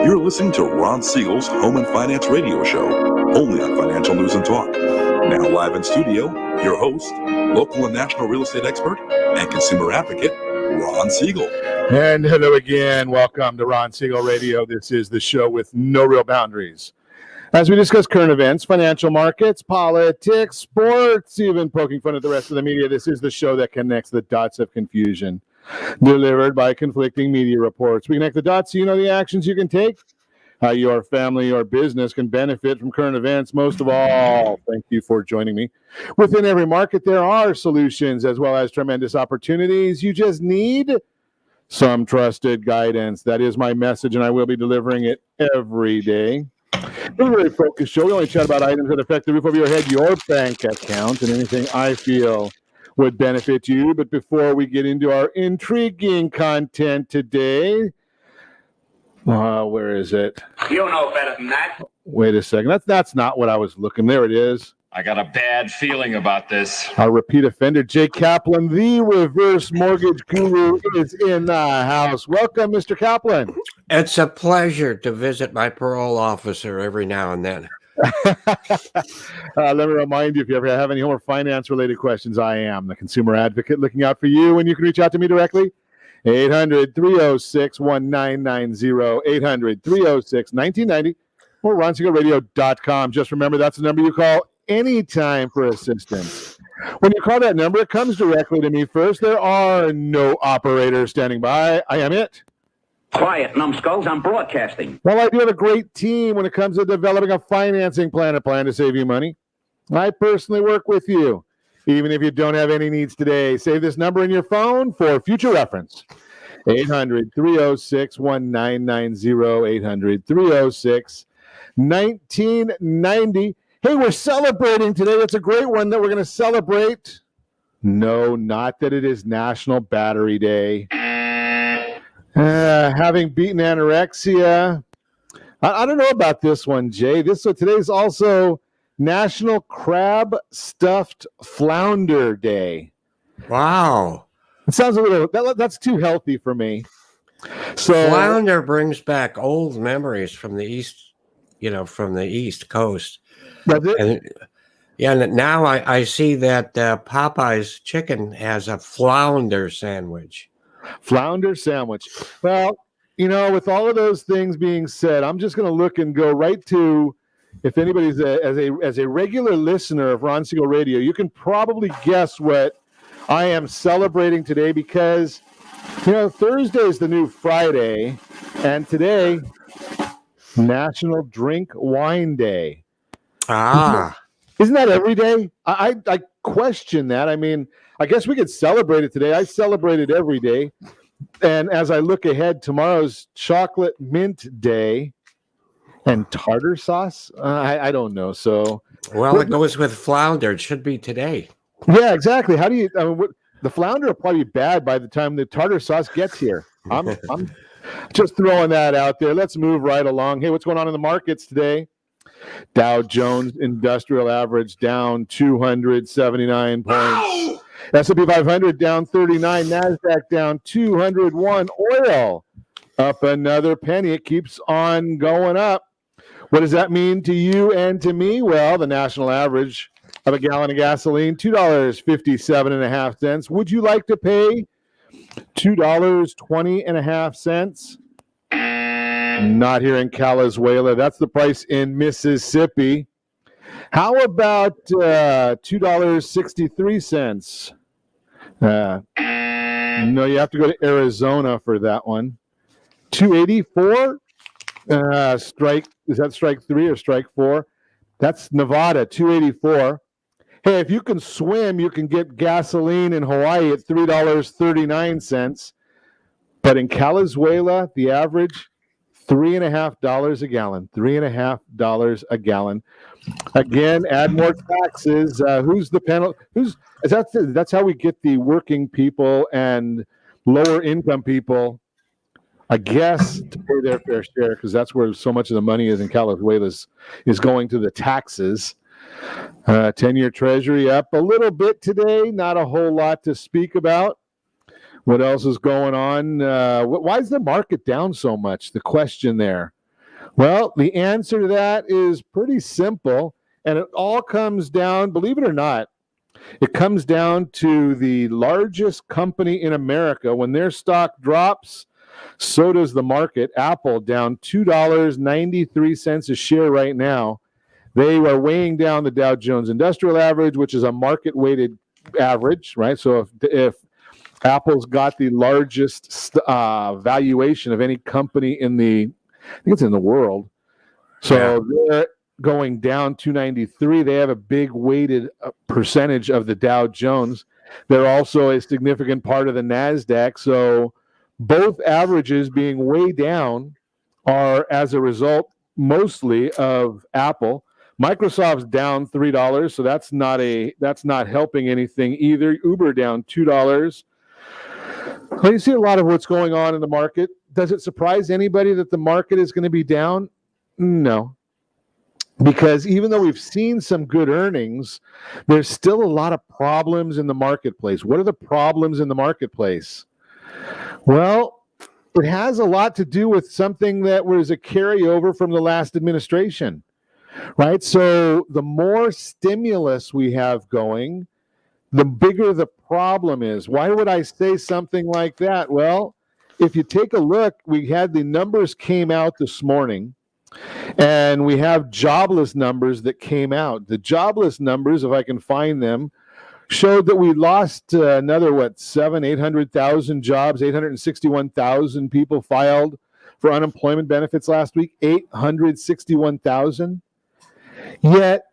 You're listening to Ron Siegel's Home and Finance Radio Show, only on Financial News and Talk. Now live in studio, your host, local and national real estate expert and consumer advocate, Ron Siegel. And hello again. Welcome to Ron Siegel Radio. This is the show with no real boundaries. As we discuss current events, financial markets, politics, sports, even poking fun at the rest of the media, this is the show that connects the dots of confusion. Delivered by conflicting media reports. We connect the dots so you know the actions you can take, how your family or business can benefit from current events. Most of all, thank you for joining me. Within every market, there are solutions as well as tremendous opportunities. You just need some trusted guidance. That is my message, and I will be delivering it every day. We're a very focused show. We only chat about items that affect the roof over your head, your bank account, and anything I feel would benefit you. But before we get into our intriguing content today, where is it? You know better than that. Wait a second. That's not what I was looking. There it is. I got a bad feeling about this. Our repeat offender, Jay Kaplan, the reverse mortgage guru, is in the house. Welcome, Mr. Kaplan. It's a pleasure to visit my parole officer every now and then. Let me remind you, if you ever have any home or finance-related questions, I am the consumer advocate looking out for you, and you can reach out to me directly, 800-306-1990, 800-306-1990, or RonSiegelRadio.com. Just remember, that's the number you call anytime for assistance. When you call that number, it comes directly to me first. There are no operators standing by. I am it. Quiet, numbskulls, I'm broadcasting. Well, I do have a great team when it comes to developing a financing plan, a plan to save you money. I personally work with you, even if you don't have any needs today. Save this number in your phone for future reference. 800-306-1990, 800-306-1990. Hey, we're celebrating today. It's a great one that we're going to celebrate. No, not that it is National Battery Day. Having beaten anorexia. I don't know about this one, Jay. Today's also National Crab Stuffed Flounder Day. Wow. It sounds a little, that's too healthy for me. So Flounder brings back old memories from the East, from the East Coast. Does it? And now I see that Popeye's Chicken has a flounder sandwich. Flounder sandwich. Well, with all of those things being said, I'm just going to look and go right to, if anybody's as a regular listener of Ron Siegel Radio, you can probably guess what I am celebrating today, because Thursday is the new Friday, and today, National Drink Wine Day. Isn't that every day? I question that. I mean, I guess we could celebrate it today. I celebrate it every day. And as I look ahead, tomorrow's Chocolate Mint Day and tartar sauce. I don't know. So, well, it goes with flounder. It should be today. Yeah, exactly. How do you? The flounder will probably be bad by the time the tartar sauce gets here. I'm just throwing that out there. Let's move right along. Hey, what's going on in the markets today? Dow Jones Industrial Average down 279 points. S&P 500 down 39. NASDAQ down 201. Oil up another penny. It keeps on going up. What does that mean to you and to me? Well, the national average of a gallon of gasoline, $2.57.5. Would you like to pay $2.20.5? Not here in Calizuela. That's the price in Mississippi. How about $2.63? No, you have to go to Arizona for that one. $2.84. Strike. Is that strike 3 or strike 4? That's Nevada. $2.84. Hey, if you can swim, you can get gasoline in Hawaii at $3.39. But in Calizuela, the average, $3.50 a gallon. $3.50 a gallon. Again, add more taxes. Who's the penalty? That's how we get the working people and lower income people, I guess, to pay their fair share, because that's where so much of the money is in Calizuela is going to the taxes. 10-year Treasury up a little bit today. Not a whole lot to speak about. What else is going on? Why is the market down so much? The question there. Well, the answer to that is pretty simple, and it all comes down, believe it or not, it comes down to the largest company in America. When their stock drops, so does the market. Apple down $2.93 a share right now. They are weighing down the Dow Jones Industrial Average, which is a market-weighted average, right? So if Apple's got the largest valuation of any company I think it's in the world. So they're going down 293. They have a big weighted percentage of the Dow Jones. They're also a significant part of the NASDAQ. So both averages being way down are as a result mostly of Apple. Microsoft's down $3, so that's not helping anything either. Uber down $2. Well, you see a lot of what's going on in the market. Does it surprise anybody that the market is going to be down? No. Because even though we've seen some good earnings, there's still a lot of problems in the marketplace. What are the problems in the marketplace? Well, it has a lot to do with something that was a carryover from the last administration, right? So the more stimulus we have going, the bigger the problem is. Why would I say something like that? Well, if you take a look, we had the numbers came out this morning, and we have jobless numbers that came out. The jobless numbers, if I can find them, showed that we lost another, 800,000 jobs, 861,000 people filed for unemployment benefits last week, 861,000. Yet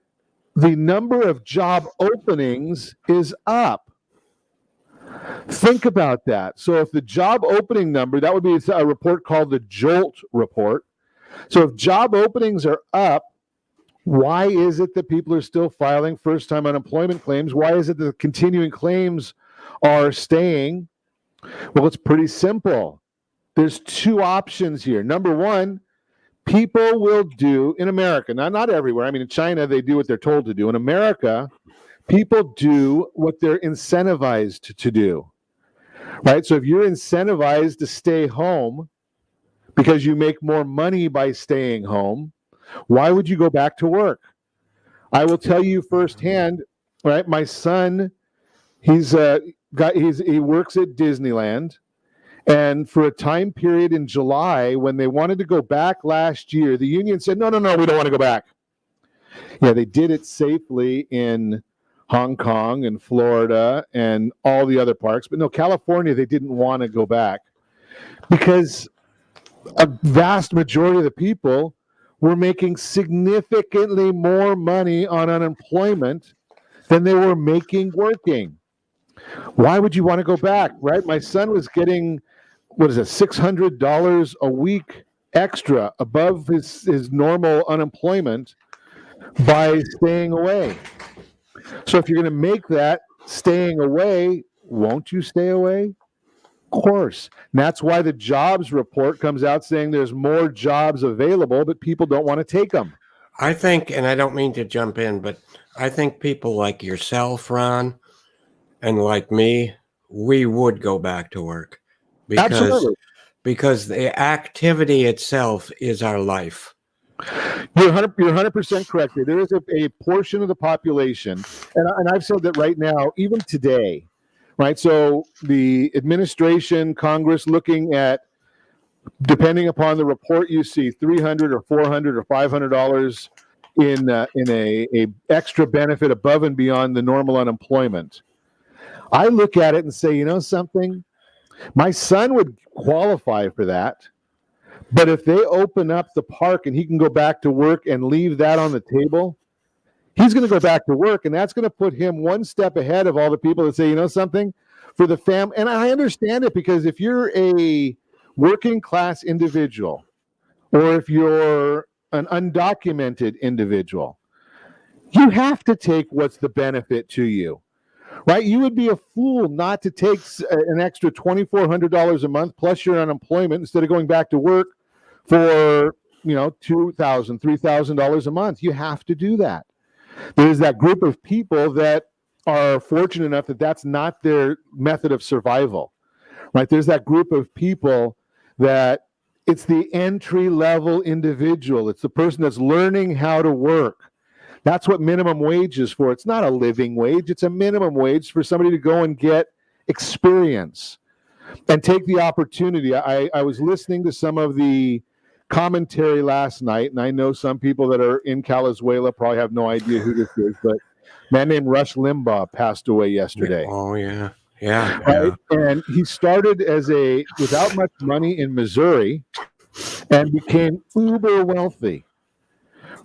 the number of job openings is up. Think about that. So if the job opening number, that would be a report called the JOLT report. So if job openings are up, why is it that people are still filing first-time unemployment claims? Why is it that the continuing claims are staying? Well, it's pretty simple. There's two options here. Number one, people will do in America, not everywhere. I mean, in China, they do what they're told to do. In America, people do what they're incentivized to do, right? So if you're incentivized to stay home because you make more money by staying home, why would you go back to work? I will tell you firsthand, right? My son, he works at Disneyland, and for a time period in July, when they wanted to go back last year, the union said, no, we don't want to go back. Yeah, they did it safely in Hong Kong and Florida and all the other parks, but no, California, they didn't want to go back because a vast majority of the people were making significantly more money on unemployment than they were making working. Why would you want to go back, right? My son was getting, $600 a week extra above his normal unemployment by staying away. So if you're going to make that staying away, won't you stay away? Of course. And that's why the jobs report comes out saying there's more jobs available, but people don't want to take them. I think, and I don't mean to jump in, but I think people like yourself, Ron, and like me, we would go back to work because the activity itself is our life. You're 100% correct. There is a portion of the population, and I've said that right now, even today, right? So the administration, Congress, looking at, depending upon the report you see, $300 or $400 or $500 in a extra benefit above and beyond the normal unemployment. I look at it and say, you know something? My son would qualify for that. But if they open up the park and he can go back to work and leave that on the table, he's going to go back to work, and that's going to put him one step ahead of all the people that say, you know something, for the family. And I understand it, because if you're a working class individual, or if you're an undocumented individual, you have to take what's the benefit to you, right? You would be a fool not to take an extra $2,400 a month plus your unemployment instead of going back to work for, $2,000, $3,000 a month. You have to do that. There's that group of people that are fortunate enough that that's not their method of survival, right? There's that group of people that it's the entry-level individual. It's the person that's learning how to work. That's what minimum wage is for. It's not a living wage. It's a minimum wage for somebody to go and get experience and take the opportunity. I was listening to some of the commentary last night, and I know some people that are in Calizuela probably have no idea who this is, but a man named Rush Limbaugh passed away yesterday. Oh, yeah. Yeah. Right? And he started without much money in Missouri and became uber wealthy.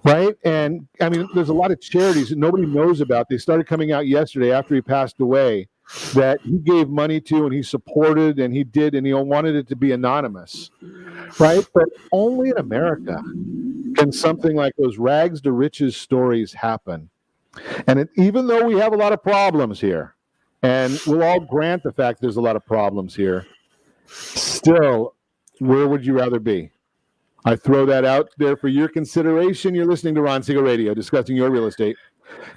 Right. And I mean, there's a lot of charities that nobody knows about. They started coming out yesterday after he passed away that he gave money to and he supported and he did, and he wanted it to be anonymous. Right. But only in America can something like those rags to riches stories happen. And even though we have a lot of problems here, and we'll all grant the fact there's a lot of problems here, still, where would you rather be? I throw that out there for your consideration. You're listening to Ron Siegel Radio, discussing your real estate,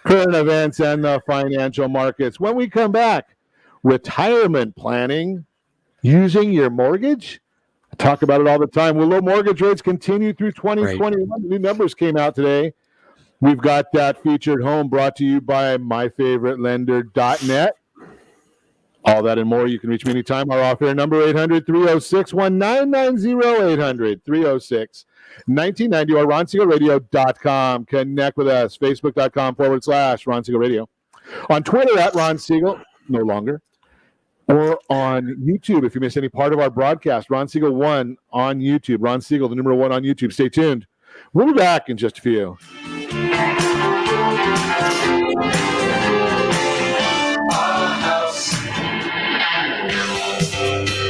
current events, and the financial markets. When we come back, retirement planning using your mortgage. I talk about it all the time. Will low mortgage rates continue through 2021? Right. New numbers came out today. We've got that featured home brought to you by myfavouritelender.net. All that and more. You can reach me anytime. Our off-air number, 800-306-1990, 800-306-1990, or RonSiegelRadio.com. Connect with us, Facebook.com/Ron Siegel Radio. On Twitter, at Ron Siegel, no longer. Or on YouTube, if you missed any part of our broadcast, Ron Siegel 1 on YouTube. Ron Siegel, the number 1 on YouTube. Stay tuned. We'll be back in just a few.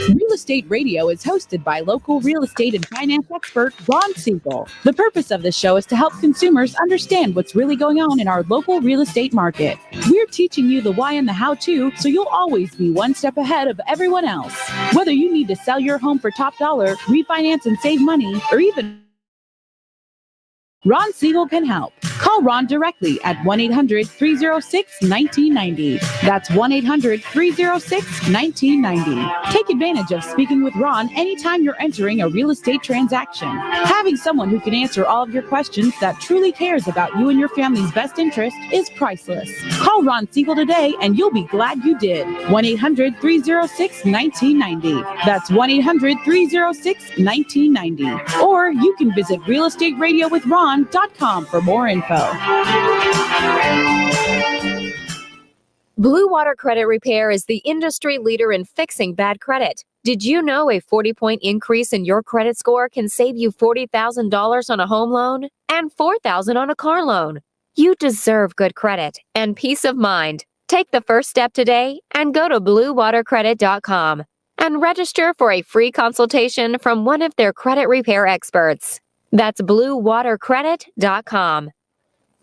Real Estate Radio is hosted by local real estate and finance expert Ron Siegel. The purpose of this show is to help consumers understand what's really going on in our local real estate market. We're teaching you the why and the how-to, so you'll always be one step ahead of everyone else. Whether you need to sell your home for top dollar, refinance and save money, or even Ron Siegel can help. Call Ron directly at 1-800-306-1990. That's 1-800-306-1990. Take advantage of speaking with Ron anytime you're entering a real estate transaction. Having someone who can answer all of your questions that truly cares about you and your family's best interest is priceless. Call Ron Siegel today and you'll be glad you did. 1-800-306-1990. That's 1-800-306-1990. Or you can visit realestateradio.com for more info. Blue Water Credit Repair is the industry leader in fixing bad credit. Did you know a 40-point increase in your credit score can save you $40,000 on a home loan and $4,000 on a car loan? You deserve good credit and peace of mind. Take the first step today and go to bluewatercredit.com and register for a free consultation from one of their credit repair experts. That's bluewatercredit.com.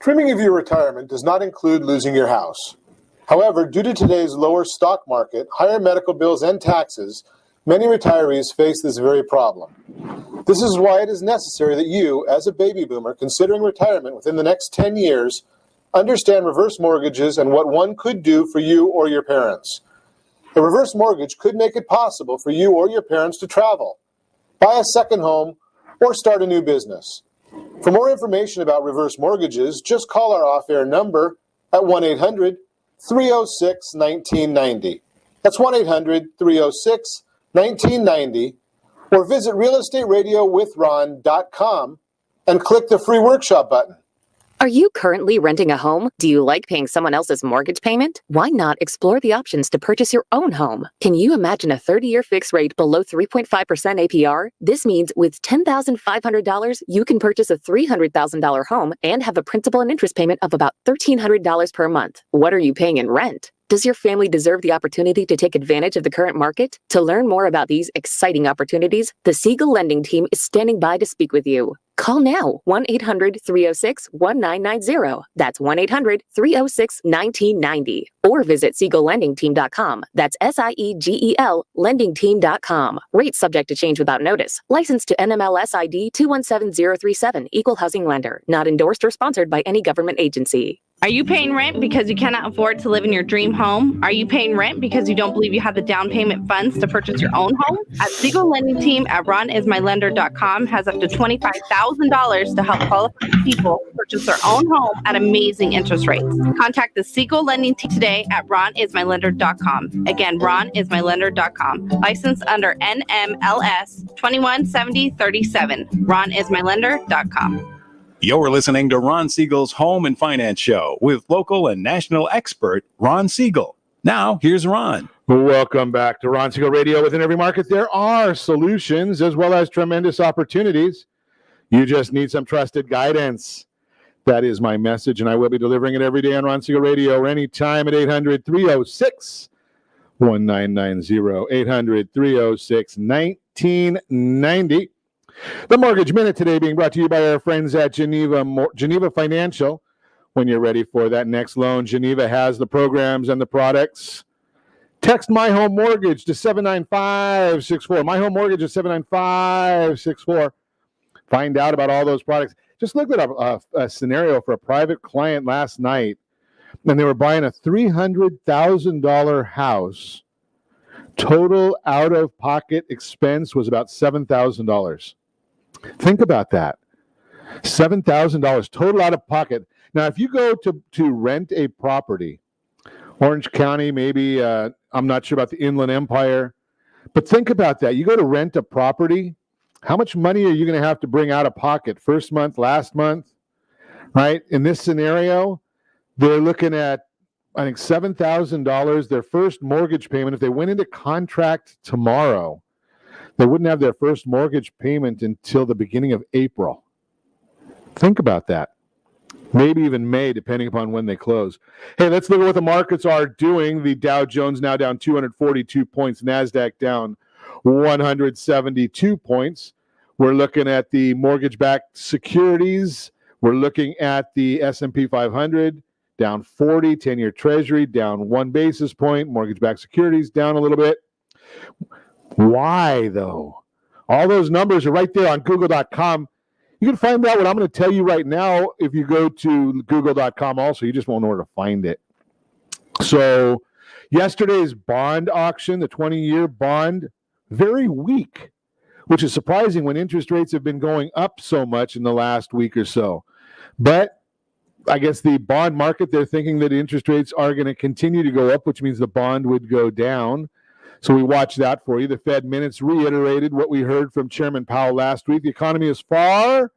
Trimming of your retirement does not include losing your house. However, due to today's lower stock market, higher medical bills, and taxes, many retirees face this very problem. This is why it is necessary that you, as a baby boomer considering retirement within the next 10 years, understand reverse mortgages and what one could do for you or your parents. A reverse mortgage could make it possible for you or your parents to travel, buy a second home, or start a new business. For more information about reverse mortgages, just call our off-air number at 1-800-306-1990. That's 1-800-306-1990, or visit realestateradio.com and click the free workshop button. Are you currently renting a home? Do you like paying someone else's mortgage payment? Why not explore the options to purchase your own home? Can you imagine a 30-year fixed rate below 3.5% APR? This means with $10,500, you can purchase a $300,000 home and have a principal and interest payment of about $1,300 per month. What are you paying in rent? Does your family deserve the opportunity to take advantage of the current market? To learn more about these exciting opportunities, the Siegel Lending Team is standing by to speak with you. Call now, 1-800-306-1990. That's 1-800-306-1990. Or visit SiegelLendingTeam.com. That's SIEGEL LendingTeam.com. Rates subject to change without notice. Licensed to NMLS ID 217037. Equal housing lender. Not endorsed or sponsored by any government agency. Are you paying rent because you cannot afford to live in your dream home? Are you paying rent because you don't believe you have the down payment funds to purchase your own home? At Siegel Lending Team at ronismylender.com has up to $25,000 to help qualified people purchase their own home at amazing interest rates. Contact the Siegel Lending Team today at ronismylender.com. Again, ronismylender.com. Licensed under NMLS 217037. ronismylender.com. You're listening to Ron Siegel's Home and Finance Show with local and national expert Ron Siegel. Now, here's Ron. Welcome back to Ron Siegel Radio. Within every market, there are solutions as well as tremendous opportunities. You just need some trusted guidance. That is my message, and I will be delivering it every day on Ron Siegel Radio or anytime at 800-306-1990, 800-306-1990. The Mortgage Minute today being brought to you by our friends at Geneva Financial. When you're ready for that next loan, Geneva has the programs and the products. Text My Home Mortgage to 79564. My Home Mortgage is 79564. Find out about all those products. Just looked at a scenario for a private client last night, and they were buying a $300,000 house. Total out-of-pocket expense was about $7,000. Think about that. $7,000 total out of pocket. Now, if you go to rent a property, Orange County, maybe, I'm not sure about the Inland Empire, but think about that. You go to rent a property, how much money are you going to have to bring out of pocket? First month, last month, right? In this scenario, they're looking at, I think, $7,000, their first mortgage payment. If they went into contract tomorrow, they wouldn't have their first mortgage payment until the beginning of April. Think about that. Maybe even May, depending upon when they close. Hey, let's look at what the markets are doing. The Dow Jones now down 242 points. NASDAQ down 172 points. We're looking at the mortgage-backed securities. We're looking at the S&P 500. Down 40, 10-year Treasury, down 1 basis point. Mortgage-backed securities down a little bit. Why, though? All those numbers are right there on Google.com. You can find out what I'm going to tell you right now if you go to Google.com also. You just won't know where to find it. So yesterday's bond auction, the 20-year bond, very weak, which is surprising when interest rates have been going up so much in the last week or so. But I guess the bond market, they're thinking that interest rates are going to continue to go up, which means the bond would go down. So we watch that for you. The Fed minutes reiterated what we heard from Chairman Powell last week. The economy is far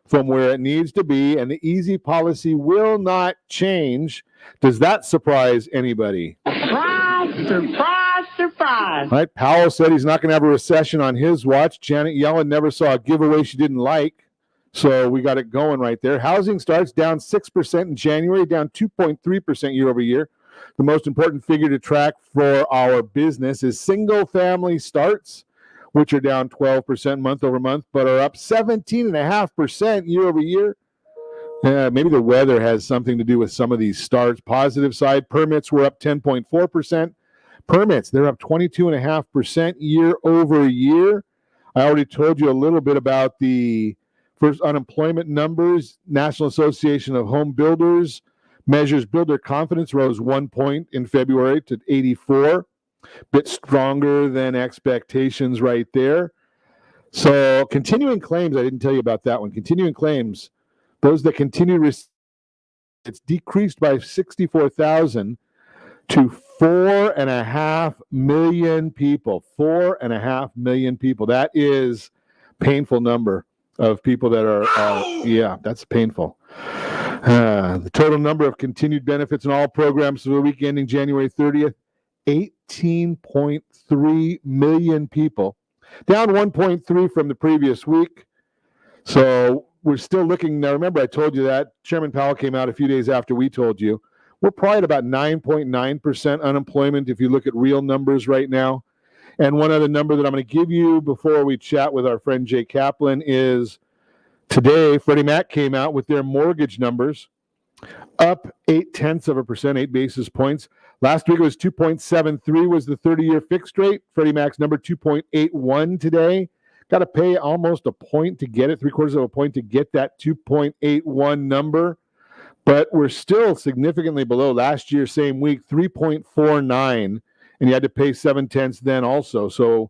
from where it needs to be, and the easy policy will not change. Does that surprise anybody? Surprise, surprise, surprise. All right, Powell said he's not going to have a recession on his watch. Janet Yellen never saw a giveaway she didn't like. So we got it going right there. Housing starts down 6% in January, down 2.3% year over year. The most important figure to track for our business is single-family starts, which are down 12% month over month, but are up 17.5% year over year. Maybe the weather has something to do with some of these starts. Positive side, permits were up 10.4%. Permits, they're up 22.5% year over year. I already told you a little bit about the first unemployment numbers. National Association of Home Builders measures builder confidence rose 1 point in February to 84. Bit stronger than expectations right there. So continuing claims, I didn't tell you about that one. Continuing claims, those that continue, it's decreased by 64,000 to 4.5 million people. 4.5 million people. That is a painful number of people that are, yeah, that's painful. The total number of continued benefits in all programs for the week ending January 30th, 18.3 million people, down 1.3 from the previous week. So we're still looking. Now, remember, I told you that. Chairman Powell came out a few days after we told you. We're probably at about 9.9% unemployment if you look at real numbers right now. And one other number that I'm going to give you before we chat with our friend Jay Kaplan is today, Freddie Mac came out with their mortgage numbers, up 0.8%, 8 basis points. Last week it was 2.73 was the 30-year fixed rate. Freddie Mac's number 2.81 today. Got to pay almost a point to get it, 0.75 of a point to get that 2.81 number. but we're still significantly below last year, same week, 3.49, and you had to pay 7/10 then also. So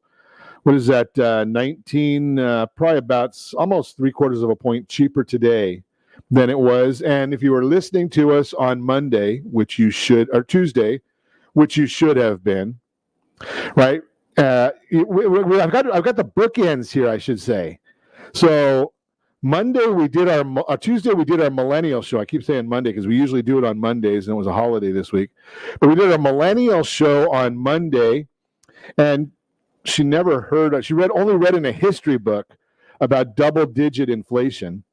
what is that? 19, probably about almost 3/4 of a point cheaper today than it was. And if you were listening to us on Monday, which you should, or Tuesday, which you should have been, right? I've got the bookends here, I should say. So Monday we did Tuesday we did our millennial show. I keep saying Monday because we usually do it on Mondays, and it was a holiday this week. But we did a millennial show on Monday, and she only read in a history book about double-digit inflation.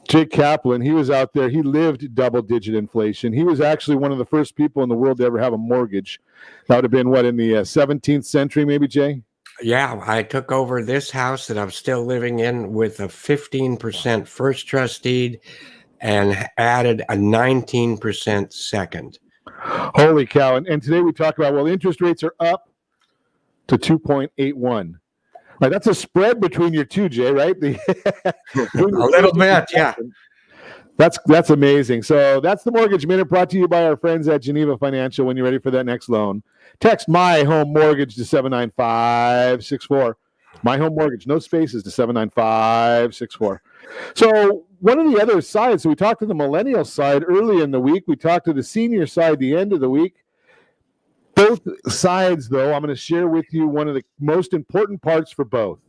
Jay Kaplan, he was out there. He lived double-digit inflation. He was actually one of the first people in the world to ever have a mortgage. That would have been, in the 17th century, maybe, Jay? Yeah, I took over this house that I'm still living in with a 15% first trust deed and added a 19% second. Holy cow. And today we talk about, interest rates are up to 2.81. Right, that's a spread between your two, Jay, right? A little bit, yeah. That's amazing. So that's the Mortgage Minute, brought to you by our friends at Geneva Financial. When you're ready for that next loan, text My Home Mortgage to 79564. My Home Mortgage, no spaces, to 79564. So one of the other sides, so we talked to the millennial side early in the week. We talked to the senior side the end of the week. Both sides, though, I'm going to share with you one of the most important parts for both.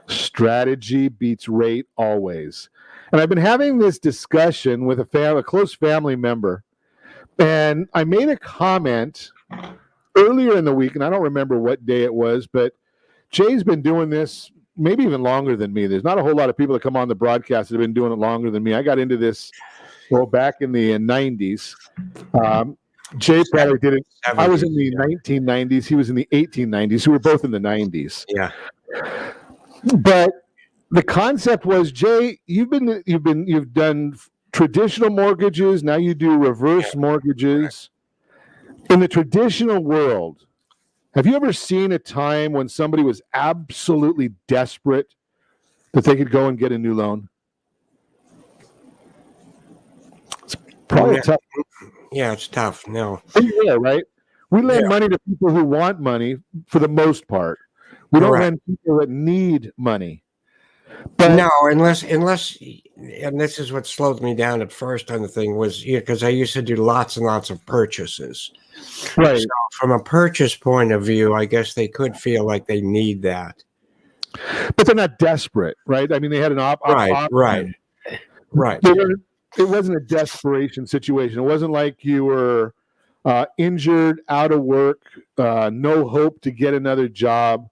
Strategy beats rate always. And I've been having this discussion with a close family member, and I made a comment earlier in the week, and I don't remember what day it was, but Jay's been doing this maybe even longer than me. There's not a whole lot of people that come on the broadcast that have been doing it longer than me. I got into this back in the 90s. Jay probably did it. I was in the 1990s. He was in the 1890s. We were both in the 90s. Yeah. But the concept was, Jay, you've done traditional mortgages. Now you do reverse mortgages. In the traditional world, have you ever seen a time when somebody was absolutely desperate that they could go and get a new loan? It's probably tough. Yeah, it's tough. No. Yeah, right? We lend money to people who want money for the most part. We don't lend people that need money. But no, unless, and this is what slowed me down at first on the thing was, because I used to do lots and lots of purchases. Right. So from a purchase point of view, I guess they could feel like they need that. But they're not desperate, right? I mean, they had an Right. It wasn't a desperation situation. It wasn't like you were injured, out of work, no hope to get another job,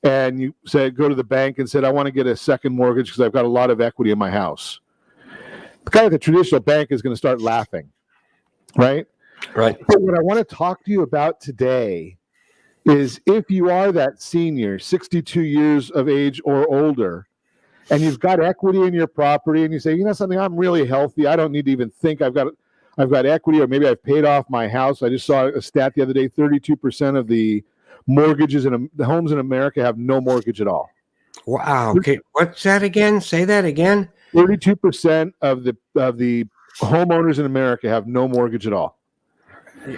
and you go to the bank and said, I want to get a second mortgage because I've got a lot of equity in my house. The guy at the traditional bank is going to start laughing, right? Right. But what I want to talk to you about today is if you are that senior, 62 years of age or older, and you've got equity in your property, and you say, something, I'm really healthy. I don't need to even think I've got equity, or maybe I've paid off my house. I just saw a stat the other day, 32% of the mortgages in the homes in America have no mortgage at all. Wow. Okay. What's that again? Say that again. 32% of the homeowners in America have no mortgage at all.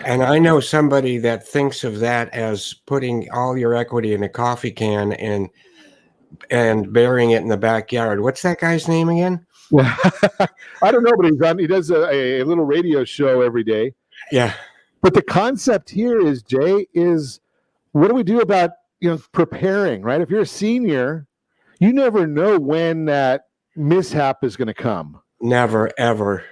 And I know somebody that thinks of that as putting all your equity in a coffee can and burying it in the backyard. What's that guy's name again? I don't know, but he does a little radio show every day. Yeah. But the concept here is, Jay, is what do we do about preparing, right? If you're a senior, you never know when that mishap is going to come. Never, ever.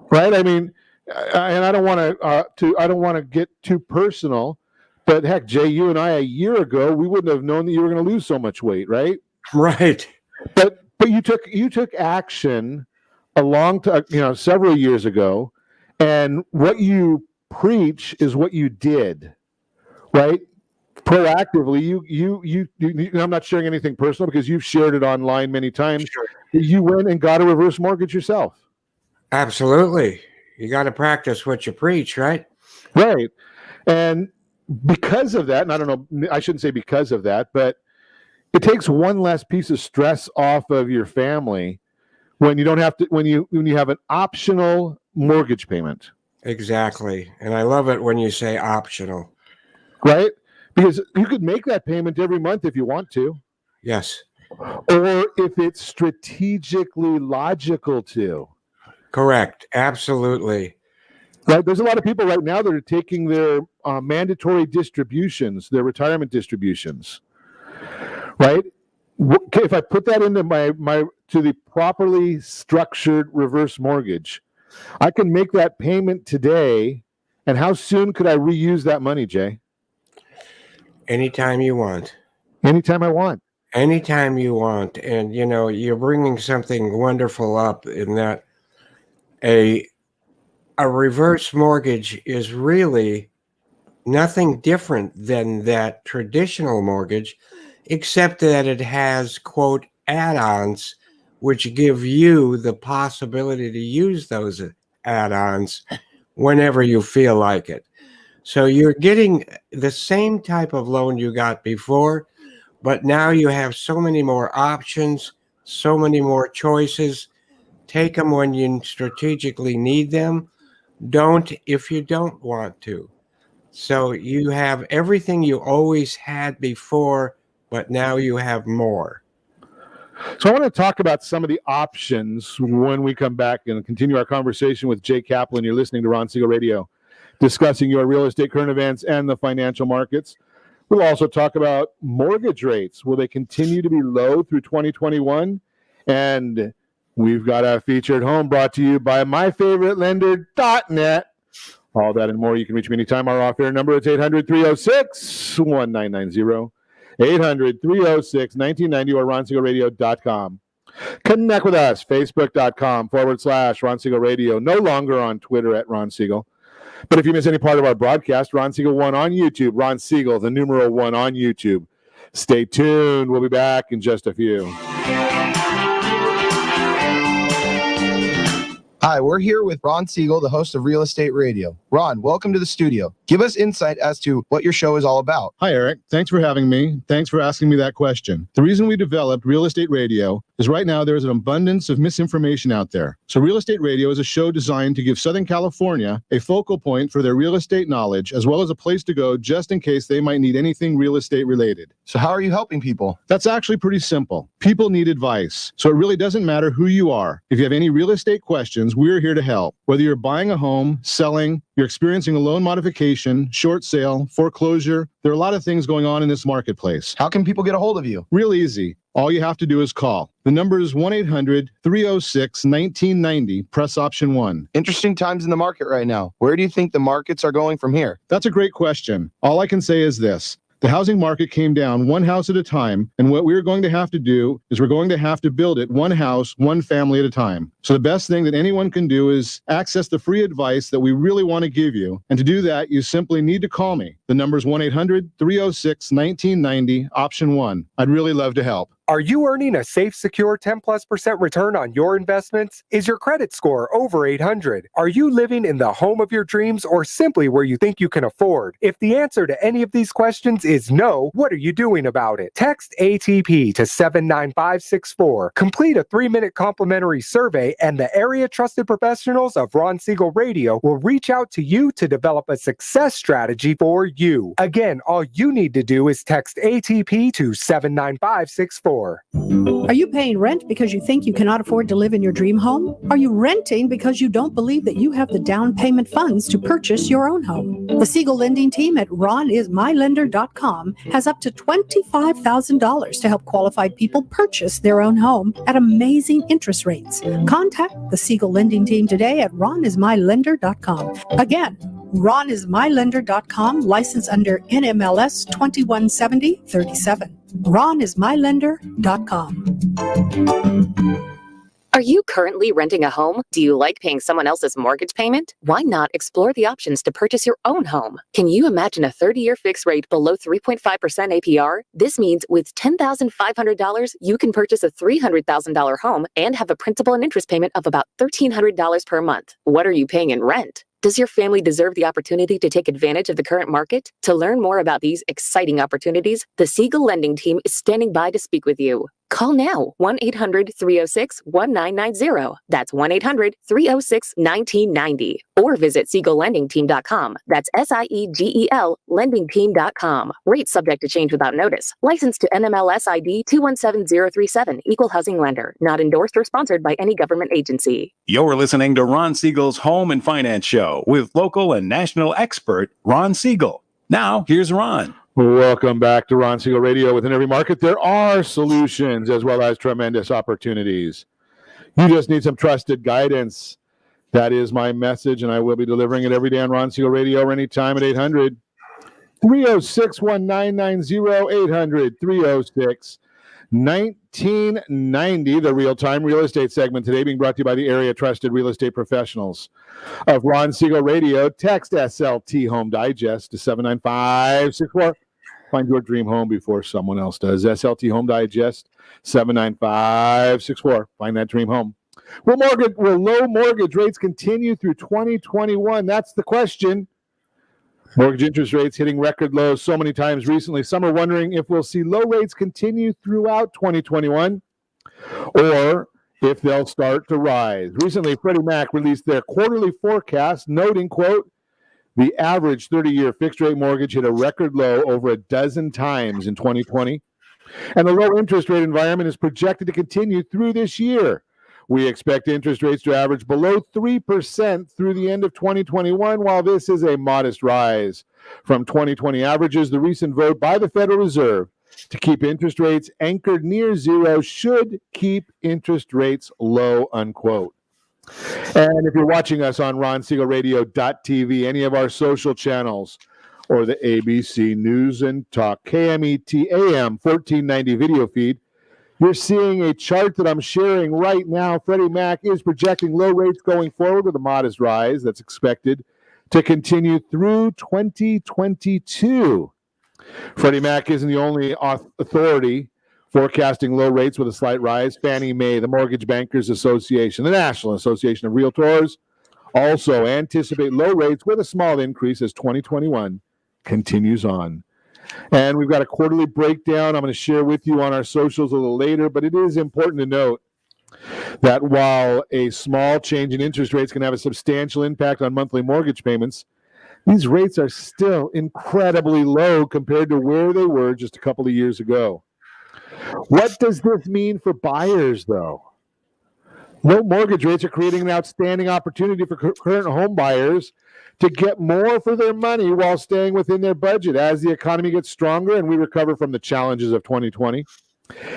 Right? I mean, and I don't want to get too personal, but heck, Jay, you and I a year ago, we wouldn't have known that you were going to lose so much weight, right? Right. But you took action several years ago, and what you preach is what you did, right? Proactively, you I'm not sharing anything personal because you've shared it online many times. Sure. You went and got a reverse mortgage yourself. Absolutely. You got to practice what you preach, right? Right. And because of that, and I don't know, I shouldn't say because of that, but it takes one less piece of stress off of your family when you don't have to, when you have an optional mortgage payment. Exactly. And I love it when you say optional. Right? Because you could make that payment every month if you want to. Yes. Or if it's strategically logical to. Correct. Absolutely. Right? There's a lot of people right now that are taking their mandatory distributions, their retirement distributions. Right? If I put that into my to the properly structured reverse mortgage, I can make that payment today. And how soon could I reuse that money, Jay? Anytime you want. Anytime I want. Anytime you want. And, you know, you're bringing something wonderful up in that a reverse mortgage is really nothing different than that traditional mortgage, except that it has, quote, add-ons, which give you the possibility to use those add-ons whenever you feel like it. So you're getting the same type of loan you got before, but now you have so many more options, so many more choices. Take them when you strategically need them. Don't if you don't want to. So you have everything you always had before, but now you have more. So I want to talk about some of the options when we come back and continue our conversation with Jay Kaplan. You're listening to Ron Siegel Radio, discussing your real estate current events and the financial markets. We'll also talk about mortgage rates. Will they continue to be low through 2021? And we've got a featured home brought to you by myfavouritelender.net. All that and more. You can reach me anytime. Our off-air number is 800-306-1990. 800-306-1990 or ronsiegelradio.com. Connect with us, facebook.com/Ron Siegel Radio. No longer on Twitter at Ron Siegel. But if you miss any part of our broadcast, Ron Siegel 1 on YouTube. Ron Siegel, the numeral 1 on YouTube. Stay tuned. We'll be back in just a few. Hi, we're here with Ron Siegel, the host of Real Estate Radio. Ron, welcome to the studio. Give us insight as to what your show is all about. Hi, Eric. Thanks for having me. Thanks for asking me that question. The reason we developed Real Estate Radio is right now there's an abundance of misinformation out there. So Real Estate Radio is a show designed to give Southern California a focal point for their real estate knowledge, as well as a place to go just in case they might need anything real estate related. So how are you helping people? That's actually pretty simple. People need advice. So it really doesn't matter who you are. If you have any real estate questions, we're here to help. Whether you're buying a home, selling, you're experiencing a loan modification, short sale, foreclosure, there are a lot of things going on in this marketplace. How can people get a hold of you? Real easy. All you have to do is call. The number is 1-800-306-1990. Press option 1. Interesting times in the market right now. Where do you think the markets are going from here? That's a great question. All I can say is this. The housing market came down one house at a time, and what we're going to have to do is we're going to have to build it one house, one family at a time. So the best thing that anyone can do is access the free advice that we really want to give you. And to do that, you simply need to call me. The number is 1-800-306-1990, option 1. I'd really love to help. Are you earning a safe, secure 10+% return on your investments? Is your credit score over 800? Are you living in the home of your dreams or simply where you think you can afford? If the answer to any of these questions is no, what are you doing about it? Text ATP to 79564. Complete a 3-minute complimentary survey and the area trusted professionals of Ron Siegel Radio will reach out to you to develop a success strategy for you. Again, all you need to do is text ATP to 79564. Are you paying rent because you think you cannot afford to live in your dream home? Are you renting because you don't believe that you have the down payment funds to purchase your own home? The Siegel lending team at ronismylender.com has up to $25,000 to help qualified people purchase their own home at amazing interest rates. Contact the Siegel lending team today at ronismylender.com. Again, ronismylender.com, license under NMLS 217037. ronismylender.com. Are you currently renting a home? Do you like paying someone else's mortgage payment? Why not explore the options to purchase your own home? Can you imagine a 30-year fixed rate below 3.5% APR? This means with $10,500, you can purchase a $300,000 home and have a principal and interest payment of about $1,300 per month. What are you paying in rent? Does your family deserve the opportunity to take advantage of the current market? To learn more about these exciting opportunities, the Siegel lending team is standing by to speak with you. Call now, 1-800-306-1990. That's 1-800-306-1990. Or visit SiegelLendingTeam.com. That's SIEGEL LendingTeam.com. Rates subject to change without notice. Licensed to NMLS ID 217037. Equal housing lender. Not endorsed or sponsored by any government agency. You're listening to Ron Siegel's Home and Finance Show with local and national expert Ron Siegel. Now, here's Ron. Welcome back to Ron Siegel Radio. Within every market, there are solutions as well as tremendous opportunities. You just need some trusted guidance. That is my message, and I will be delivering it every day on Ron Siegel Radio or anytime at 800-306-1990, 800-306-1990. The real-time real estate segment today being brought to you by the area trusted real estate professionals of Ron Siegel Radio. Text SLT Home Digest to 79564. Find your dream home before someone else does. SLT Home Digest, 79564. Find that dream home. Will low mortgage rates continue through 2021? That's the question. Mortgage interest rates hitting record lows so many times recently. Some are wondering if we'll see low rates continue throughout 2021 or if they'll start to rise. Recently, Freddie Mac released their quarterly forecast, noting, quote, the average 30-year fixed-rate mortgage hit a record low over a dozen times in 2020, and the low interest rate environment is projected to continue through this year. We expect interest rates to average below 3% through the end of 2021, while this is a modest rise from 2020 averages. The recent vote by the Federal Reserve to keep interest rates anchored near zero should keep interest rates low, unquote. And if you're watching us on RonSiegelRadio.tv, any of our social channels, or the ABC News and Talk KMET AM 1490 video feed, you're seeing a chart that I'm sharing right now. Freddie Mac is projecting low rates going forward with a modest rise that's expected to continue through 2022. Freddie Mac isn't the only authority forecasting low rates with a slight rise. Fannie Mae, the Mortgage Bankers Association, the National Association of Realtors also anticipate low rates with a small increase as 2021 continues on. And we've got a quarterly breakdown I'm going to share with you on our socials a little later, but it is important to note that while a small change in interest rates can have a substantial impact on monthly mortgage payments, these rates are still incredibly low compared to where they were just a couple of years ago. What does this mean for buyers, though? Low mortgage rates are creating an outstanding opportunity for current home buyers to get more for their money while staying within their budget. As the economy gets stronger and we recover from the challenges of 2020,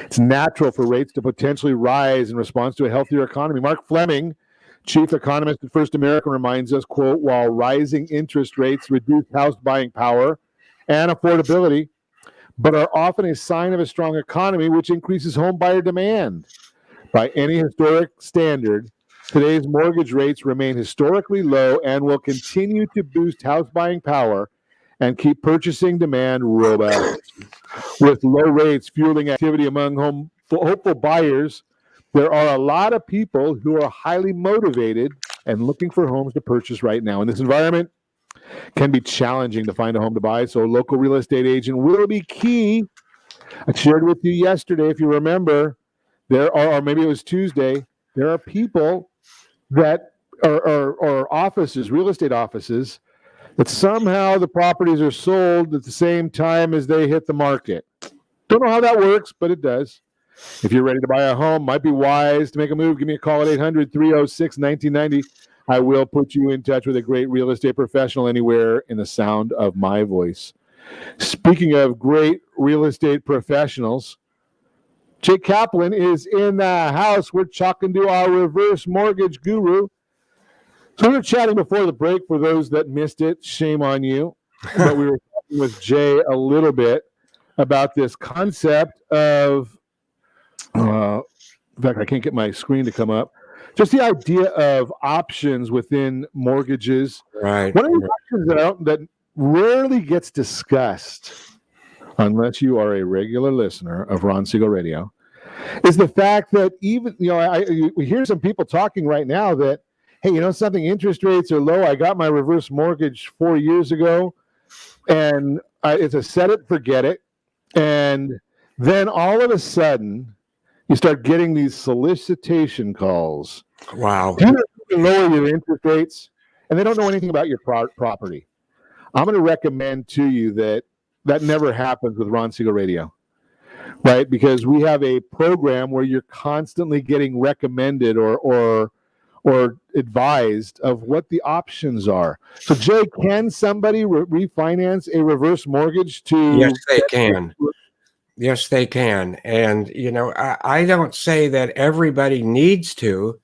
it's natural for rates to potentially rise in response to a healthier economy. Mark Fleming, chief economist at First American, reminds us, quote, while rising interest rates reduce house buying power and affordability, but are often a sign of a strong economy, which increases home buyer demand. By any historic standard, today's mortgage rates remain historically low and will continue to boost house buying power and keep purchasing demand robust. With low rates fueling activity among hopeful buyers, there are a lot of people who are highly motivated and looking for homes to purchase right now. In this environment, can be challenging to find a home to buy, so a local real estate agent will be key. I shared with you yesterday, if you remember, there are, or maybe it was Tuesday, there are people that are offices, real estate offices, that somehow the properties are sold at the same time as they hit the market. Don't know how that works, but it does. If you're ready to buy a home, might be wise to make a move. Give me a call at 800-306-1990. I will put you in touch with a great real estate professional anywhere in the sound of my voice. Speaking of great real estate professionals, Jay Kaplan is in the house. We're talking to our reverse mortgage guru. So we were chatting before the break. For those that missed it, shame on you. But we were talking with Jay a little bit about this concept of, in fact, I can't get my screen to come up. Just the idea of options within mortgages. Right. One of the options that rarely gets discussed, unless you are a regular listener of Ron Siegel Radio, is the fact that even, we hear some people talking right now that, hey, something, interest rates are low. I got my reverse mortgage 4 years ago, and it's a set it, forget it. And then all of a sudden, you start getting these solicitation calls. Wow. Do you know you can lower your interest rates? And they don't know anything about your property. I'm going to recommend to you that never happens with Ron Siegel Radio, right? Because we have a program where you're constantly getting recommended or advised of what the options are. So, Jay, can somebody refinance a reverse mortgage to? Yes, they can. Yes, they can. And, you know, I don't say that everybody needs to.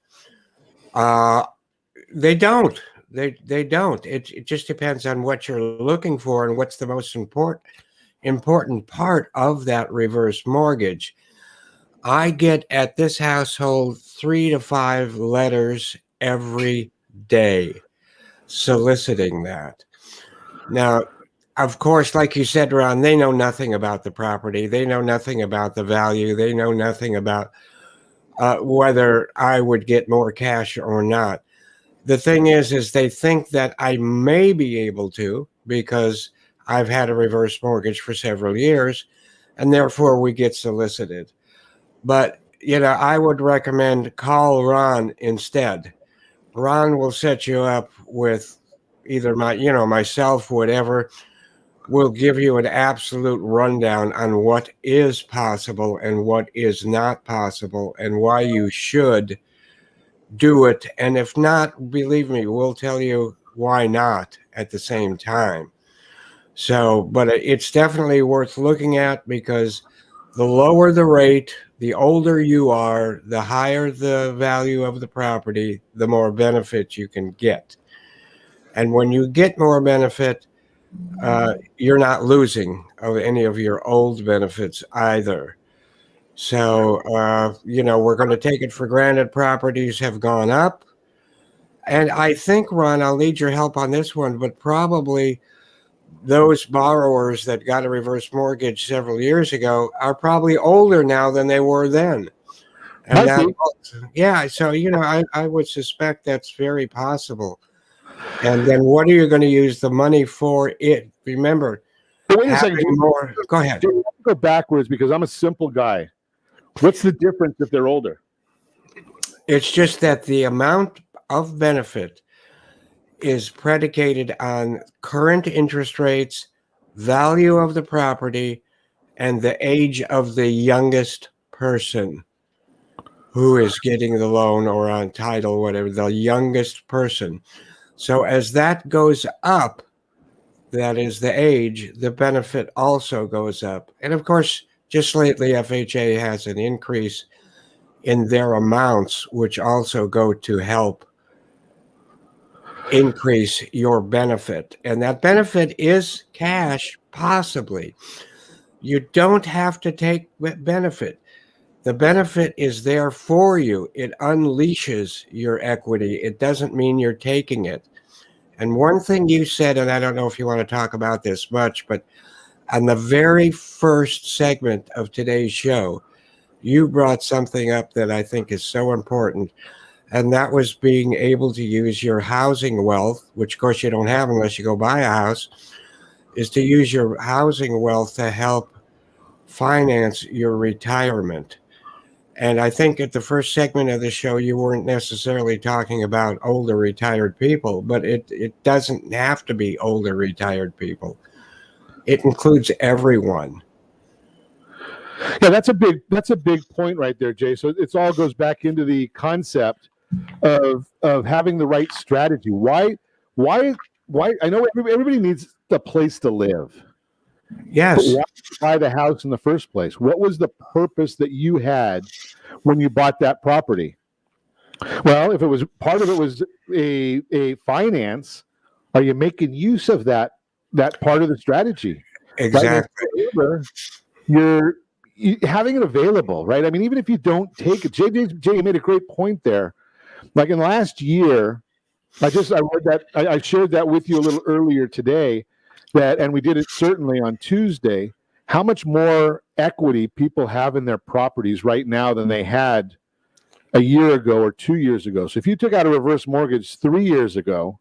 They don't. They don't. It just depends on what you're looking for and what's the most important part of that reverse mortgage. I get at this household 3 to 5 letters every day soliciting that. Now, of course, like you said, Ron, they know nothing about the property. They know nothing about the value. They know nothing about whether I would get more cash or not. The thing is they think that I may be able to because I've had a reverse mortgage for several years, and therefore we get solicited. But, you know, I would recommend call Ron instead. Ron will set you up with either myself, whatever. Will give you an absolute rundown on what is possible and what is not possible and why you should do it. And if not, believe me, we'll tell you why not at the same time. So, but it's definitely worth looking at because the lower the rate, the older you are, the higher the value of the property, the more benefit you can get. And when you get more benefit, you're not losing of any of your old benefits either. So, we're going to take it for granted properties have gone up. And I think, Ron, I'll need your help on this one, but probably those borrowers that got a reverse mortgage several years ago are probably older now than they were then. And I would suspect that's very possible. And then what are you going to use the money for? Remember, wait a second. Go ahead. Go backwards because I'm a simple guy. What's the difference if they're older? It's just that the amount of benefit is predicated on current interest rates, value of the property, and the age of the youngest person who is getting the loan or on title, whatever, the youngest person. So as that goes up, that is the age, the benefit also goes up. And of course, just lately, FHA has an increase in their amounts, which also go to help increase your benefit. And that benefit is cash, possibly. You don't have to take benefit. The benefit is there for you. It unleashes your equity. It doesn't mean you're taking it. And one thing you said, and I don't know if you want to talk about this much, but on the very first segment of today's show, you brought something up that I think is so important, and that was being able to use your housing wealth, which of course you don't have unless you go buy a house, is to use your housing wealth to help finance your retirement. And I think at the first segment of the show, you weren't necessarily talking about older retired people, but it doesn't have to be older retired people. It includes everyone. Yeah, that's a big point right there, Jay. So it all goes back into the concept of having the right strategy. Why? I know everybody needs a place to live. Yes. But why did you buy the house in the first place? What was the purpose that you had when you bought that property? Well, if it was part of it was a finance, are you making use of that part of the strategy? Exactly. Right? You're having it available, right? I mean, even if you don't take it, Jay made a great point there. Like in the last year, I read that I shared that with you a little earlier today. And we did it certainly on Tuesday, how much more equity people have in their properties right now than they had a year ago or 2 years ago. So if you took out a reverse mortgage 3 years ago,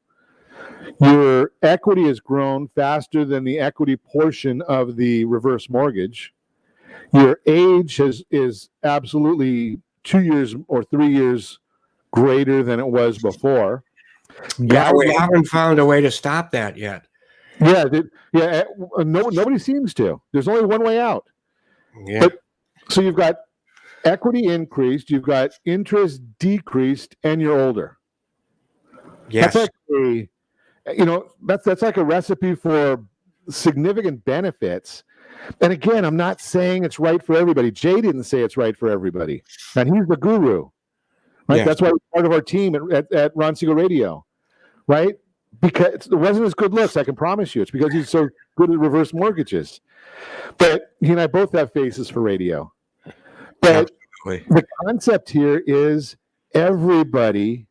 your equity has grown faster than the equity portion of the reverse mortgage. Your age is absolutely 2 years or 3 years greater than it was before. Yeah, we haven't found a way to stop that yet. Yeah, nobody seems to. There's only one way out. Yeah. So you've got equity increased, you've got interest decreased, and you're older. Yes. That's like a recipe for significant benefits. And again, I'm not saying it's right for everybody. Jay didn't say it's right for everybody, and he's the guru, right? Yes. That's why he's part of our team at Ron Siegel Radio, right? Because it wasn't his good looks, I can promise you. It's because he's so good at reverse mortgages. But he and I both have faces for radio. But the concept here is everybody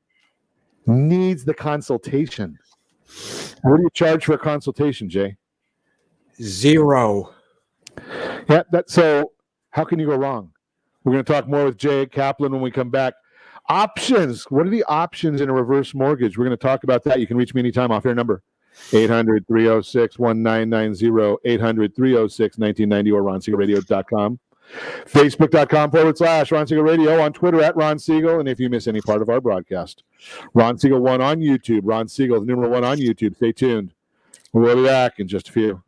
needs the consultation. What do you charge for a consultation, Jay? $0. Yeah, so how can you go wrong? We're going to talk more with Jay Kaplan when we come back. Options. What are the options in a reverse mortgage? We're going to talk about that. You can reach me anytime off your number, 800-306-1990, 800-306-1990, or RonSiegelRadio.com. Facebook.com/Ron Siegel Radio, on Twitter @Ron Siegel, and if you miss any part of our broadcast, Ron Siegel 1 on YouTube, Ron Siegel, the numeral 1 on YouTube. Stay tuned. We'll be back in just a few.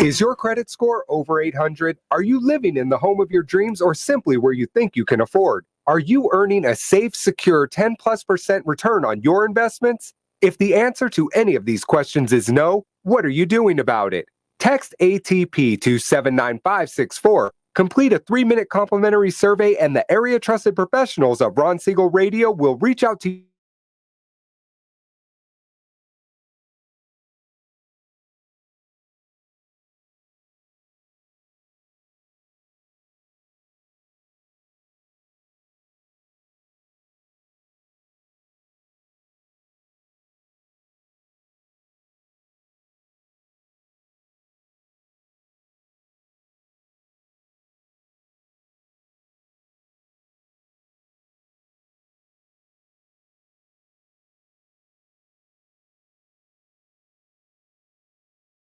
Is your credit score over 800? Are you living in the home of your dreams or simply where you think you can afford? Are you earning a safe, secure 10+% return on your investments? If the answer to any of these questions is no, what are you doing about it? Text ATP to 79564. Complete a 3-minute complimentary survey, and the area trusted professionals of Ron Siegel Radio will reach out to you.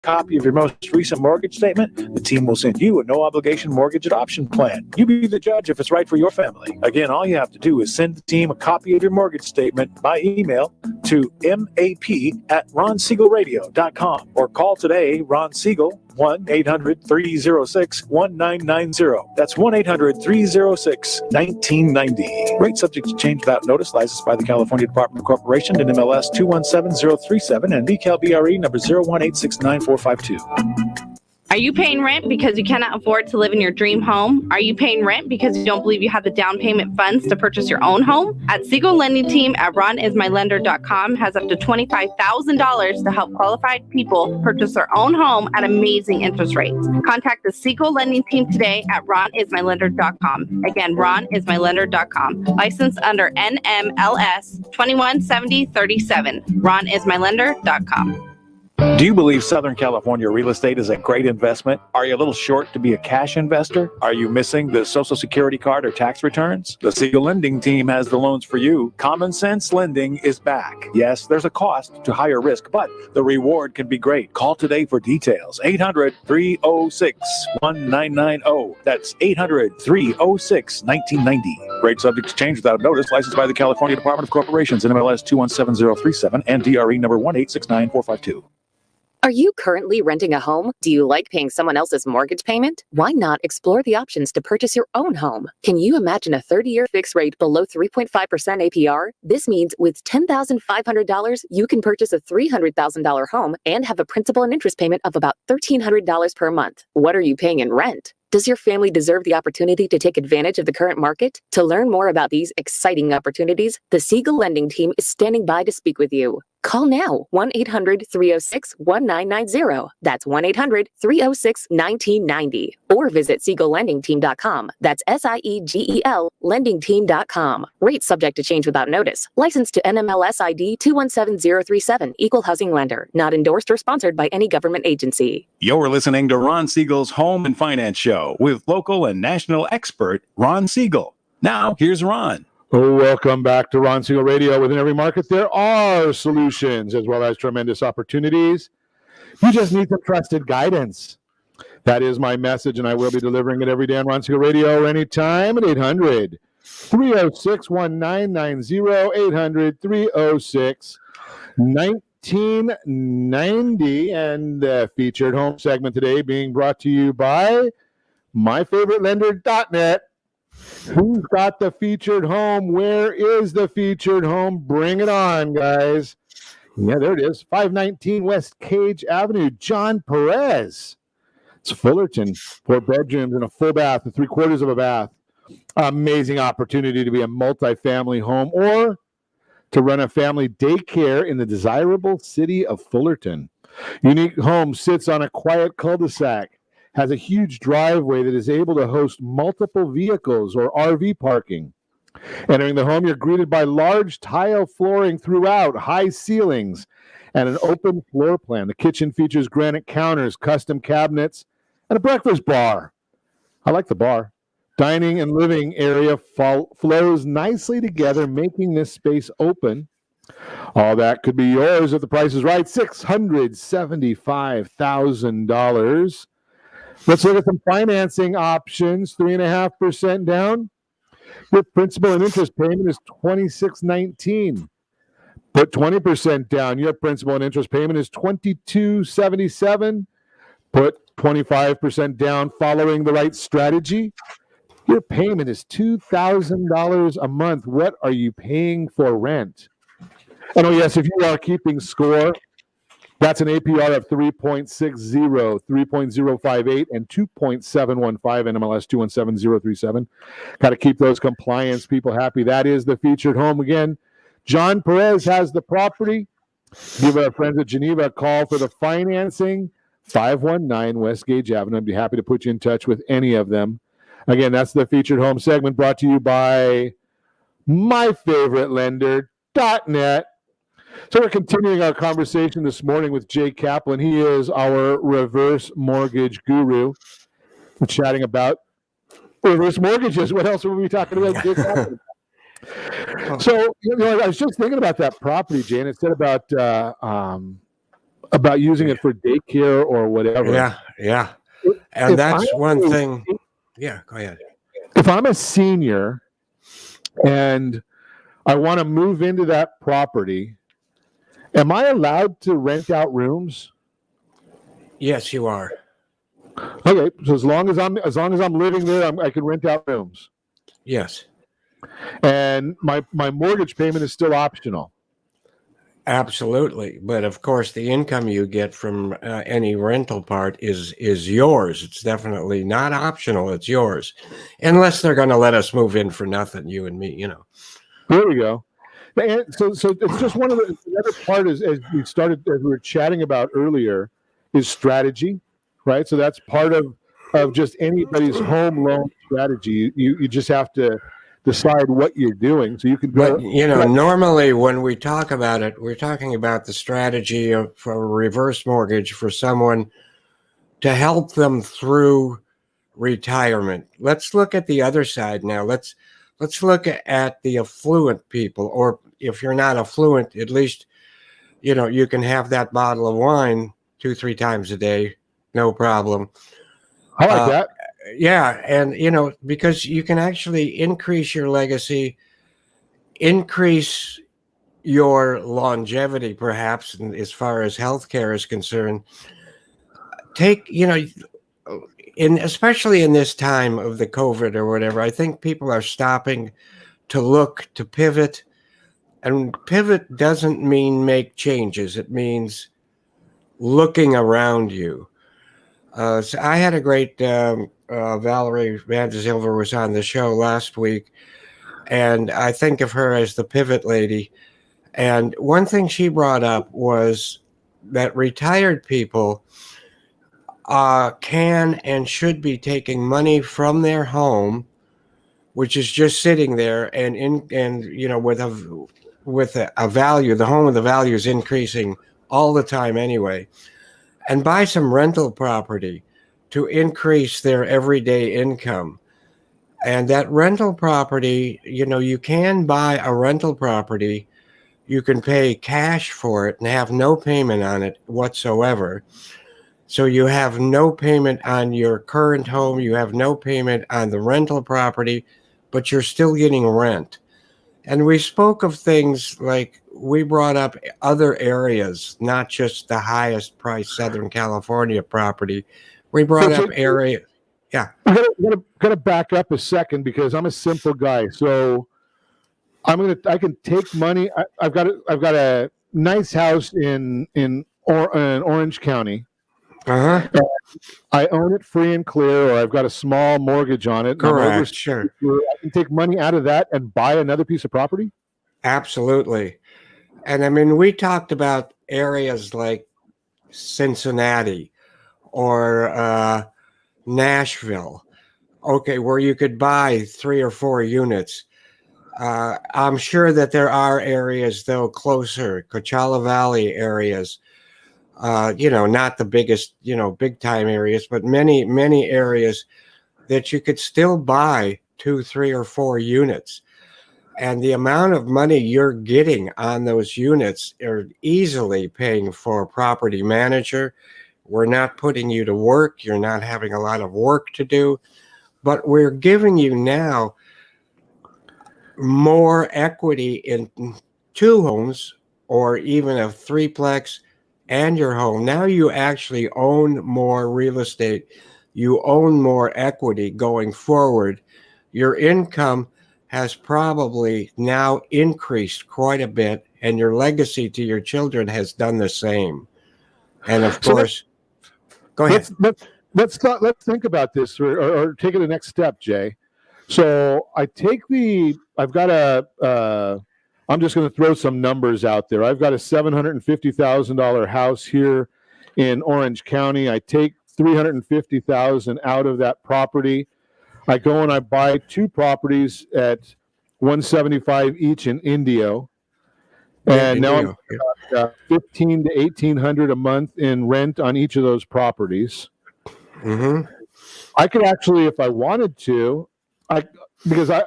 Copy of your most recent mortgage statement, the team will send you a no-obligation mortgage adoption plan. You be the judge if it's right for your family. Again, all you have to do is send the team a copy of your mortgage statement by email to map@ronsiegelradio.com or call today Ron Siegel 1-800-306-1990. That's 1-800-306-1990. Rate subject to change without notice. Licensed by the California Department of Corporation in MLS 217037 and VCAL BRE number 018694552. Are you paying rent because you cannot afford to live in your dream home? Are you paying rent because you don't believe you have the down payment funds to purchase your own home? At Siegel Lending Team at ronismylender.com has up to $25,000 to help qualified people purchase their own home at amazing interest rates. Contact the Siegel Lending Team today at ronismylender.com. Again, ronismylender.com. Licensed under NMLS 217037. ronismylender.com. Do you believe Southern California real estate is a great investment? Are you a little short to be a cash investor? Are you missing the Social Security card or tax returns? The Siegel Lending Team has the loans for you. Common Sense Lending is back. Yes, there's a cost to higher risk, but the reward can be great. Call today for details. 800-306-1990. That's 800-306-1990. Rate subject to change without notice. Licensed by the California Department of Corporations in MLS 217037 and DRE number 1869452. Are you currently renting a home? Do you like paying someone else's mortgage payment? Why not explore the options to purchase your own home? Can you imagine a 30-year fixed rate below 3.5% APR? This means with $10,500, you can purchase a $300,000 home and have a principal and interest payment of about $1,300 per month. What are you paying in rent? Does your family deserve the opportunity to take advantage of the current market? To learn more about these exciting opportunities, the Siegel Lending Team is standing by to speak with you. Call now, 1-800-306-1990. That's 1-800-306-1990. Or visit SiegelLendingTeam.com. That's SIEGEL LendingTeam.com. Rate subject to change without notice. Licensed to NMLS ID 217037. Equal housing lender. Not endorsed or sponsored by any government agency. You're listening to Ron Siegel's Home and Finance Show with local and national expert Ron Siegel. Now, here's Ron. Welcome back to Ron Siegel Radio. Within every market, there are solutions as well as tremendous opportunities. You just need some trusted guidance. That is my message, and I will be delivering it every day on Ron Siegel Radio anytime at 800-306-1990, 800-306-1990. And the featured home segment today being brought to you by myfavouritelender.net. Who's got the featured home? Where is the featured home? Bring it on, guys. Yeah, there it is. 519 West Cage Avenue. John Perez. It's Fullerton. 4 bedrooms and a full bath and 3/4 of a bath. Amazing opportunity to be a multifamily home or to run a family daycare in the desirable city of Fullerton. Unique home sits on a quiet cul-de-sac. Has a huge driveway that is able to host multiple vehicles or RV parking. Entering the home, you're greeted by large tile flooring throughout, high ceilings, and an open floor plan. The kitchen features granite counters, custom cabinets, and a breakfast bar. I like the bar. Dining and living area flows nicely together, making this space open. All that could be yours if the price is right. $675,000. Let's look at some financing options. 3.5% down. Your principal and interest payment is $26.19. Put 20% down. Your principal and interest payment is $22.77. Put 25% down following the right strategy. Your payment is $2,000 a month. What are you paying for rent? And oh yes, if you are keeping score, that's an APR of 3.60, 3.058, and 2.715 NMLS 217037. Got to keep those compliance people happy. That is the featured home. Again, John Perez has the property. Give our friends at Geneva a call for the financing. 519 West Gage Avenue. I'd be happy to put you in touch with any of them. Again, that's the featured home segment brought to you by myfavouritelender.net. So we're continuing our conversation this morning with Jay Kaplan. He is our reverse mortgage guru. We're chatting about reverse mortgages. What else were we talking about, Jay Kaplan? So, I was just thinking about that property, Jay, and it said about using it for daycare or whatever. Yeah. And that's one thing. Yeah, go ahead. If I'm a senior and I want to move into that property, am I allowed to rent out rooms? Yes, you are. Okay, so as long as I'm living there, I can rent out rooms. Yes. And my mortgage payment is still optional. Absolutely, but of course, the income you get from any rental part is yours. It's definitely not optional. It's yours, unless they're going to let us move in for nothing. You and me, There we go. And so it's just one of the other part is as we were chatting about earlier is strategy, right? So that's part of just anybody's home loan strategy. You just have to decide what you're doing so you can go. But, normally when we talk about it, we're talking about the strategy for a reverse mortgage for someone to help them through retirement. Let's look at the other side now. Let's look at the affluent people, or if you're not affluent, at least, you can have that bottle of wine 2-3 times a day. No problem. I like that. Yeah. And, because you can actually increase your legacy, increase your longevity, perhaps, as far as healthcare is concerned. Especially in this time of the COVID or whatever, I think people are stopping to look, to pivot. And pivot doesn't mean make changes. It means looking around you. So I had a great Valerie Vandersilver was on the show last week, and I think of her as the pivot lady. And one thing she brought up was that retired people can and should be taking money from their home, which is just sitting there, with a value. The home of the value is increasing all the time anyway, and buy some rental property to increase their everyday income. And that rental property, you can buy a rental property. You can pay cash for it and have no payment on it whatsoever. So you have no payment on your current home. You have no payment on the rental property, but you're still getting rent. And we spoke of things like we brought up other areas, not just the highest price Southern California property. We brought up area. Yeah. Gotta back up a second because I'm a simple guy. So I can take money. I've got a nice house in Orange County. Uh-huh. I own it free and clear, or I've got a small mortgage on it. Correct. Sure. I can take money out of that and buy another piece of property. Absolutely. And I mean, we talked about areas like Cincinnati or Nashville. Okay, where you could buy 3 or 4 units. I'm sure that there are areas, though, closer, Coachella Valley areas, not the biggest, big time areas, but many, many areas that you could still buy 2, 3, or 4 units. And the amount of money you're getting on those units are easily paying for a property manager. We're not putting you to work. You're not having a lot of work to do, but we're giving you now more equity in 2 homes or even a 3-plex and your home. Now you actually own more real estate. You own more equity going forward. Your income has probably now increased quite a bit, and your legacy to your children has done the same. And of course, go ahead. Let's think about this or take it the next step, Jay. So I'm just going to throw some numbers out there. I've got a $750,000 house here in Orange County. I take $350,000 out of that property. I go and I buy 2 properties at $175 each in Indio. And now I'm $1,500 to $1,800 a month in rent on each of those properties. Mm-hmm. I could actually, if I wanted to, because I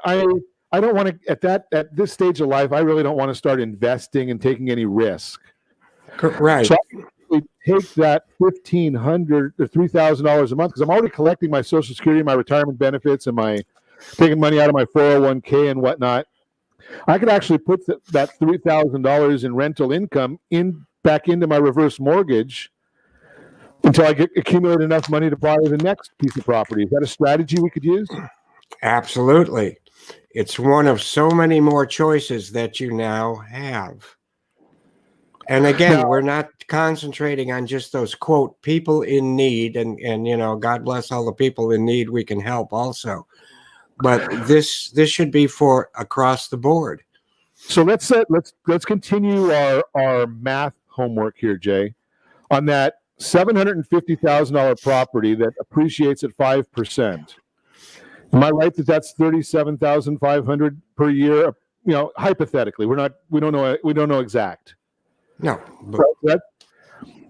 don't want to at this stage of life, I really don't want to start investing and taking any risk. Right. So I take that $1,500 or $3,000 a month because I'm already collecting my Social Security, my retirement benefits, and my taking money out of my 401k and whatnot. I could actually put that $3,000 in rental income back into my reverse mortgage until I accumulate enough money to buy the next piece of property. Is that a strategy we could use? Absolutely. It's one of so many more choices that you now have. And again, we're not concentrating on just those, quote, people in need. And God bless all the people in need we can help also. But this should be for across the board. So let's continue our math homework here, Jay. On that $750,000 property that appreciates at 5%. Am I right that that's $37,500 per year? Hypothetically, we don't know exact. No.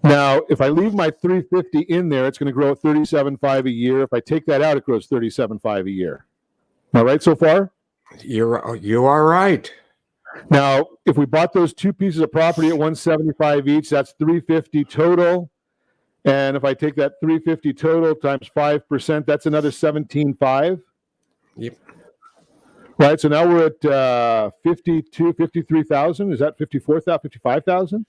Now, if I leave my $350 in there, it's going to grow at $37,500 a year. If I take that out, it grows $37,500 a year. Am I right so far? You are right. Now, if we bought those 2 pieces of property at $175 each, that's $350 total. And if I take that $350 total times 5%, that's another $17,500. Yep. Right. So now we're at $53,000. Is that $54,000?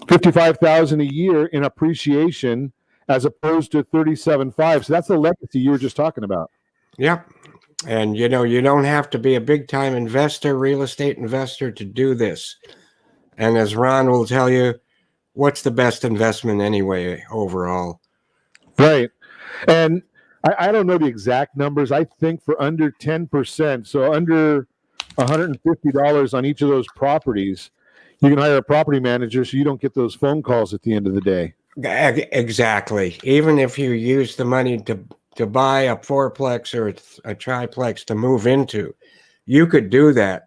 $55,000 a year in appreciation, as opposed to $37,500. So that's the legacy you were just talking about. Yep. And you don't have to be a big time investor, real estate investor, to do this. And as Ron will tell you, what's the best investment anyway overall? Right. And I don't know the exact numbers. I think for under 10%, so under $150 on each of those properties, you can hire a property manager so you don't get those phone calls at the end of the day. Exactly. Even if you use the money to buy a 4-plex or a triplex to move into, you could do that.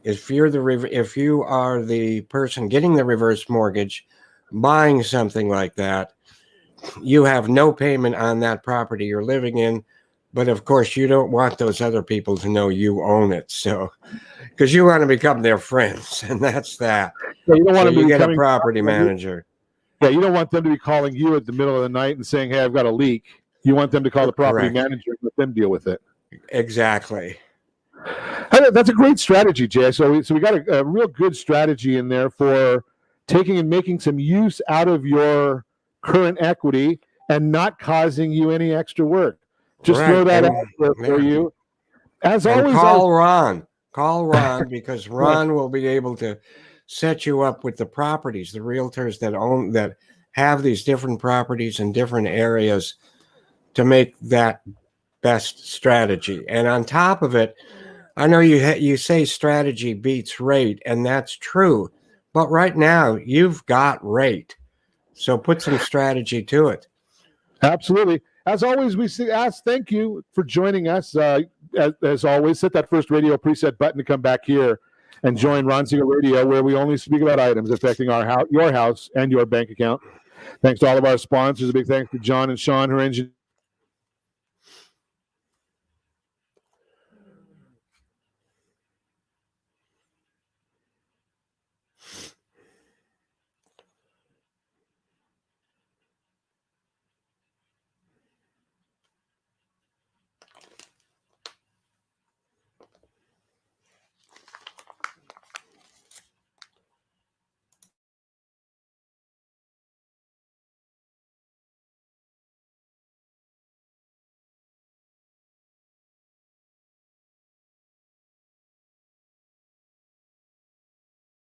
If you are the person getting the reverse mortgage, buying something like that, you have no payment on that property you're living in, But of course, you don't want those other people to know you own it. So, because you want to become their friends, and that's that. Yeah, you don't want to get a property manager. Yeah, you don't want them to be calling you at the middle of the night and saying, "Hey, I've got a leak." You want them to call the property manager and let them deal with it. Exactly. That's a great strategy, Jay. So we got a real good strategy in there for taking and making some use out of your current equity and not causing you any extra work. Just throw that out there for you. As always, call Ron because Ron will be able to set you up with the properties, the realtors that have these different properties in different areas to make that best strategy. And on top of it, I know you say strategy beats rate, and that's true. But right now, you've got rate. So put some strategy to it. Absolutely. As always, thank you for joining us. As always, hit that first radio preset button to come back here and join Ron Siegel Radio, where we only speak about items affecting your house and your bank account. Thanks to all of our sponsors. A big thanks to John and Sean, who are engineers